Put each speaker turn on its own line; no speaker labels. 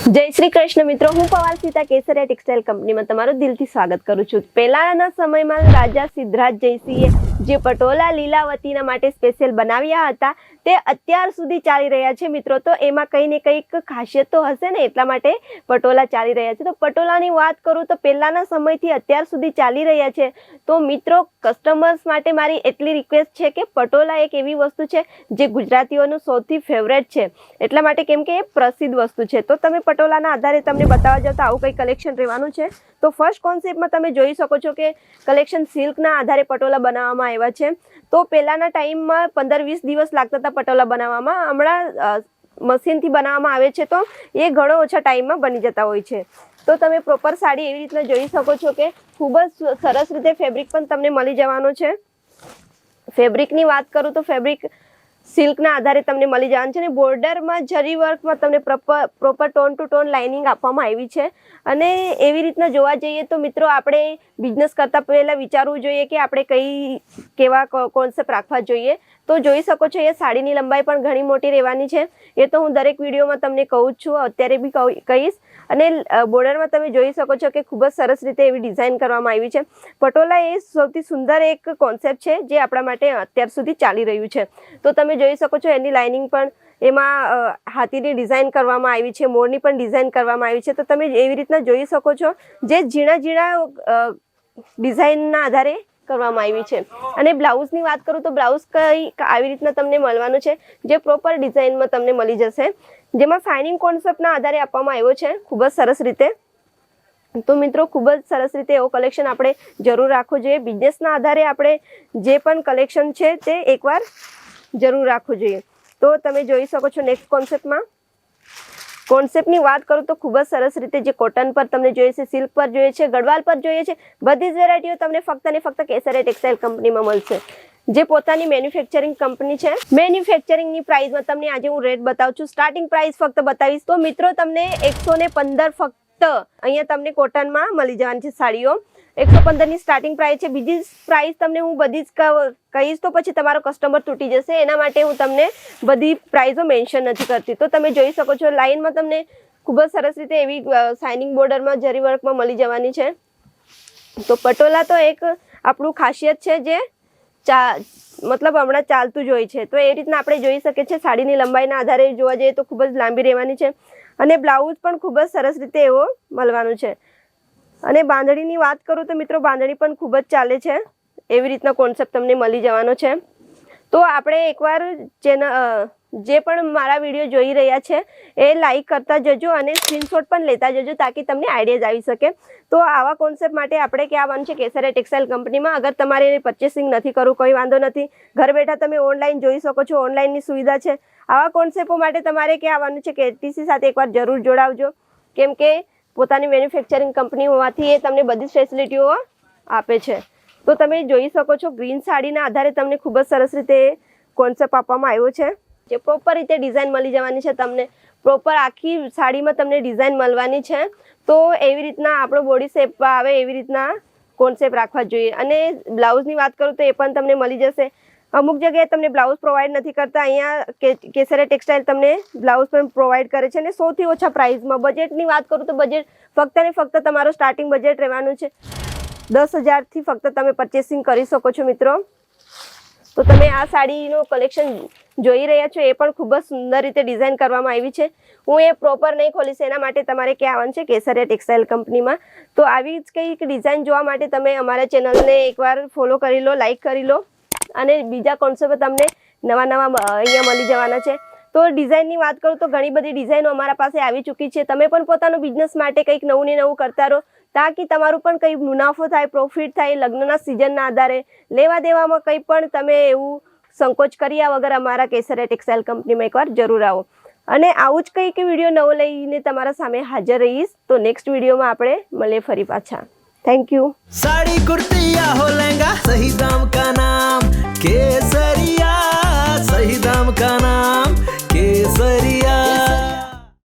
जय श्री कृष्ण मित्रों, हूँ पवार सीता केसरिया टेक्सटाइल कंपनी में तमाરું દિલથી સ્વાગત કરું છું। પહેલાના સમયમાં રાજા સિદ્ધરાજ જયસિંહે જે પટોળા લીલાવતીના માટે સ્પેશિયલ બનાવ્યા હતા તે અત્યાર સુધી ચાલી રહ્યા છે મિત્રો। તો એમાં કંઈ ને કંઈક ખાસિયત તો હશે ને, એટલા માટે પટોળા ચાલી રહ્યા છે। તો પટોળાની વાત કરું તો પહેલાના સમયથી અત્યાર સુધી ચાલી રહ્યા છે। તો મિત્રો, કસ્ટમર્સ માટે મારી એટલી રિક્વેસ્ટ છે કે પટોળા એક એવી વસ્તુ છે જે ગુજરાતીઓનું સૌથી ફેવરેટ છે, એટલા માટે કેમ કે એ પ્રસિદ્ધ વસ્તુ છે। તો તમે પટોળાના આધારે તમને બતાવવા જાવ તો આવું કંઈ કલેક્શન રહેવાનું છે। તો ફર્સ્ટ કોન્સેપ્ટમાં તમે જોઈ શકો છો કે કલેક્શન સિલ્કના આધારે પટોળા બનાવવામાં આવ્યા છે। તો પહેલાના ટાઈમમાં 15-20 દિવસ લાગતા હતા પટોળા બનાવવામાં, હમણાં મશીનથી બનાવવામાં આવે છે તો એ ઘણો ઓછા ટાઈમમાં બની જતા હોય છે। તો તમે પ્રોપર સાડી એવી રીતના જોઈ શકો છો કે ખૂબ જ સરસ રીતે ફેબ્રિક પણ તમને મળી જવાનો છે। ફેબ્રિકની વાત કરું તો ફેબ્રિક સિલ્કના આધારે તમને મળી જવાનું છે, અને બોર્ડરમાં જરી વર્કમાં તમને proper tone to tone lining આપવામાં આવી છે। અને એવી રીતના જોવા જઈએ તો મિત્રો, આપણે બિઝનેસ કરતાં પહેલાં વિચારવું જોઈએ કે આપણે કેવા કોન્સેપ્ટ રાખવા જોઈએ। તો જોઈ શકો છો એ સાડીની લંબાઈ પણ ઘણી મોટી રહેવાની છે, એ તો હું દરેક વિડીયોમાં તમને કહું જ છું, અત્યારે બી કહીશ। અને બોર્ડરમાં તમે જોઈ શકો છો કે ખૂબ જ સરસ રીતે એવી ડિઝાઇન કરવામાં આવી છે। પટોળા એ સૌથી સુંદર એક કોન્સેપ્ટ છે જે આપણા માટે અત્યાર સુધી ચાલી રહ્યું છે। તો તમે જોઈ શકો છો એની લાઇનિંગ પણ એમાં હાથીની ડિઝાઇન કરવામાં આવી છે, મોરની પણ ડિઝાઇન કરવામાં આવી છે। તો તમે એવી રીતના જોઈ શકો છો જે ઝીણા ડિઝાઇનના આધારે કરવામાં આવી છે। અને બ્લાઉઝની વાત કરું તો બ્લાઉઝ કંઈક આવી રીતના તમને મળવાનું છે જે પ્રોપર ડિઝાઇનમાં તમને મળી જશે, જેમાં શાઇનિંગ કોન્સેપ્ટના આધારે આપવામાં આવ્યો છે ખૂબ જ સરસ રીતે। તો મિત્રો, ખૂબ જ સરસ રીતે એવો કલેક્શન આપણે જરૂર રાખવો જોઈએ। બિઝનેસના આધારે આપણે જે પણ કલેક્શન છે તે એકવાર જરૂર રાખવું જોઈએ। તો તમે જોઈ શકો છો નેક્સ્ટ કોન્સેપ્ટની વાત કરું તો ખૂબ જ સરસ રીતે જે કોટન પર તમને જોઈએ છે, સિલ્ક પર જોઈએ છે, ગઢવાલ પર જોઈએ છે, બધી જ વેરાયટીઓ તમને ફક્ત ને ફક્ત કેસરિયા ટેક્સટાઇલ કંપનીમાં મળશે, જે પોતાની મેન્યુફેક્ચરિંગ કંપની છે। મેન્યુફેક્ચરિંગની પ્રાઇસમાં તમને આજે હું રેટ બતાવું છું, સ્ટાર્ટિંગ પ્રાઇસ ફક્ત બતાવીશ। તો મિત્રો, તમને 115 ફક્ત અહીંયા તમને કોટનમાં મળી જવાની છે સાડીઓ। 115ની સ્ટાર્ટિંગ પ્રાઇસ છે। બીજી પ્રાઇસ તમને હું બધી જ કહીશ તો પછી તમારો કસ્ટમર તૂટી જશે, એના માટે હું તમને બધી પ્રાઇસો મેન્શન નથી કરતી। તો તમે જોઈ શકો છો લાઇનમાં તમને ખૂબ જ સરસ રીતે એવી શાઇનિંગ બોર્ડરમાં જરી વર્કમાં મળી જવાની છે। તો પટોળા તો એક આપણું ખાસિયત છે જે મતલબ હમણાં ચાલતું જ હોય છે। તો એ રીતના આપણે જોઈ શકીએ છીએ સાડીની લંબાઈના આધારે જોવા જઈએ તો ખૂબ જ લાંબી રહેવાની છે, અને બ્લાઉઝ પણ ખૂબ જ સરસ રીતે એવો મળવાનું છે। અને બાંધણીની વાત કરું તો મિત્રો, બાંધણી પણ ખૂબ જ ચાલે છે, એવી રીતના કોન્સેપ્ટ તમને મળી જવાનો છે। તો આપણે એકવાર જે પણ મારા વિડીયો જોઈ રહ્યા છે એ લાઈક કરતા જજો અને સ્ક્રીનશોટ પણ લેતા જજો, તાકી તમને આઈડિયાઝ આવી શકે। તો આવા કોન્સેપ્ટ માટે આપણે ક્યાં આવવાનું છે? કેસરિયા ટેક્સટાઇલ કંપનીમાં। અગર તમારે પરચેસિંગ નથી કરવું, કોઈ વાંધો નથી, ઘર બેઠા તમે ઓનલાઈન જોઈ શકો છો, ઓનલાઈનની સુવિધા છે। આવા કોન્સેપ્ટો માટે તમારે ક્યાં આવવાનું છે? કેટીસી સાથે એકવાર જરૂર જોડાવજો, કેમ કે પોતાની મેન્યુફેક્ચરિંગ કંપની હોવાથી એ તમને બધી ફેસિલિટીઓ આપે છે। તો તમે જોઈ શકો છો ગ્રીન સાડીના આધારે તમને ખૂબ જ સરસ રીતે કોન્સેપ્ટ આપવામાં આવ્યો છે, જે પ્રોપર રીતે ડિઝાઇન મળી જવાની છે તમને, પ્રોપર આખી સાડીમાં તમને ડિઝાઇન મળવાની છે। તો એવી રીતના આપણો બોડી શેપ આવે એવી રીતના કોન્સેપ્ટ રાખવા જોઈએ। અને બ્લાઉઝની વાત કરું તો એ પણ તમને મળી જશે। અમુક જગ્યાએ તમને બ્લાઉઝ પ્રોવાઈડ નથી કરતા, અહીંયા કેસરિયા ટેક્સટાઇલ તમને બ્લાઉઝ પણ પ્રોવાઈડ કરે છે, અને સૌથી ઓછા પ્રાઇસમાં। બજેટની વાત કરું તો બજેટ ફક્ત ને ફક્ત તમારો સ્ટાર્ટિંગ બજેટ રહેવાનું છે 10,000થી ફક્ત તમે પરચેસિંગ કરી શકો છો મિત્રો। તો તમે આ સાડીનું કલેક્શન જોઈ રહ્યા છો, એ પણ ખૂબ જ સુંદર રીતે ડિઝાઇન કરવામાં આવી છે। હું એ પ્રોપર નહીં ખોલીશ, એના માટે તમારે ક્યાં આવવાનું છે? કેસરિયા ટેક્સટાઇલ કંપનીમાં। તો આવી જ કંઈક ડિઝાઇન જોવા માટે તમે અમારા ચેનલને એકવાર ફોલો કરી લો, લાઇક કરી લો, અને બીજા કોન્સેપ્ટ તમને નવા અહીંયા મળી જવાના છે। તો ડિઝાઇનની વાત કરું તો ઘણી બધી ડિઝાઇનો અમારા પાસે આવી ચૂકી છે। તમે પણ પોતાનો બિઝનેસ માટે કંઈક નવું ને નવું કરતા રહો, તાકી તમારું પણ કંઈ મુનાફો થાય, પ્રોફિટ થાય। લગ્નના સિઝનના આધારે લેવા દેવામાં કંઈ પણ તમે એવું સંકોચ કર્યા વગર અમારા કેસરિયા ટેક્સટાઇલ કંપનીમાં એકવાર જરૂર આવો। અને આવું જ કંઈક વિડીયો નવો લઈને તમારા સામે હાજર રહીશ। તો નેક્સ્ટ વિડીયોમાં આપણે મળીએ ફરી પાછા। Thank you.
साड़ी कुर्ती या हो लहंगा, सही दाम का नाम केसरिया, सही दाम का नाम।